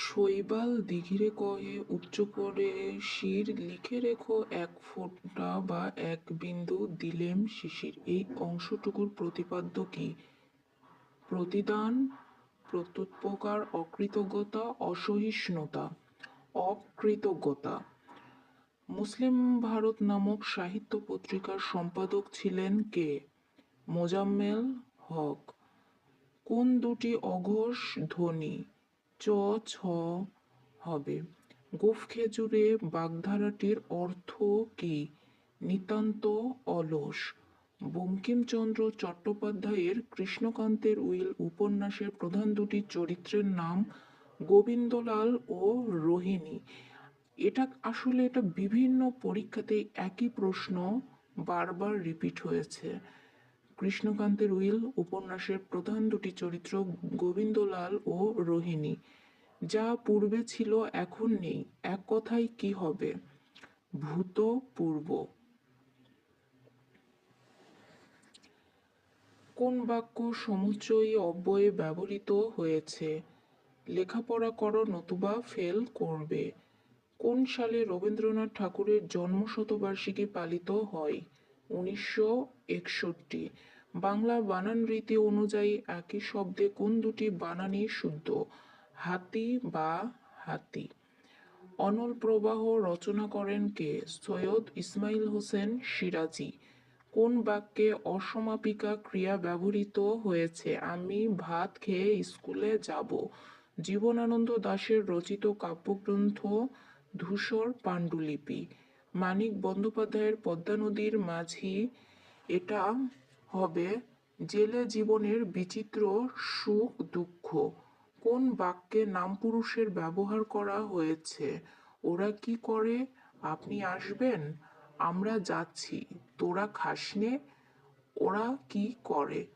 শৈবাল দিঘিরে কহে উচ্চ করে শির লিখে রেখো এক ফোঁটা বা এক বিন্দু দিলেম শিশির। এই অংশটুকুর প্রতিপাদ্য কি? প্রতিদান, প্রত্যুপকার, অকৃতজ্ঞতা, অসহিষ্ণুতা। অকৃতজ্ঞতা। মুসলিম ভারত নামক সাহিত্য পত্রিকার সম্পাদক ছিলেন কে? মোজাম্মেল হক। কোন দুটি অঘোষ ধ্বনি চ ছ হবে? গোঁফ খেজুরে বাগধারাটির অর্থ কি? নিতান্ত অলস। বঙ্কিমচন্দ্র চট্টোপাধ্যায়ের কৃষ্ণকান্তের উইল উপন্যাসের প্রধান দুটি চরিত্রের নাম গোবিন্দলাল ও রোহিণী। এটা বিভিন্ন পরীক্ষাতেই একই প্রশ্ন বারবার রিপিট হয়েছে। কৃষ্ণকান্তের উইল উপন্যাসের প্রধান দুটি চরিত্র গোবিন্দলাল ও রোহিণী। যা পূর্বে ছিল এখন নেই, এক কথায় কি হবে? ভূতপূর্ব। কোন বাক্য সমুচ্চয়ী অব্যয়ে ব্যবহৃত হয়েছে? লেখাপড়া করো নতুবা ফেল করবে। কোন সালে রবীন্দ্রনাথ ঠাকুরের জন্মশতবার্ষিকী পালিত হয়? 1961। বাংলা বানান রীতি অনুযায়ী একই শব্দে কোন দুটি বানানই শুদ্ধ? হাতি বা হাতি। অনল প্রবাহ রচনা করেন কে? সৈয়দ ইসমাইল হোসেন সিরাজী। কোন বাক্যে অসমাপিকা ক্রিয়া ব্যবহৃত হয়েছে? আমি ভাত খেয়ে স্কুলে যাব। জীবনানন্দ দাশের রচিত কাব্যগ্রন্থ ধূসর পাণ্ডুলিপি। মানিক বন্দ্যোপাধ্যায়ের পদ্মা নদীর মাঝি। এটা হবে জেলে জীবনের বিচিত্র সুখ দুঃখ। কোন বাক্যে নামপুরুষের ব্যবহার করা হয়েছে? ওরা কি করে? আপনি আসবেন? আমরা যাচ্ছি, তোরা খাসনে? ওরা কি করে?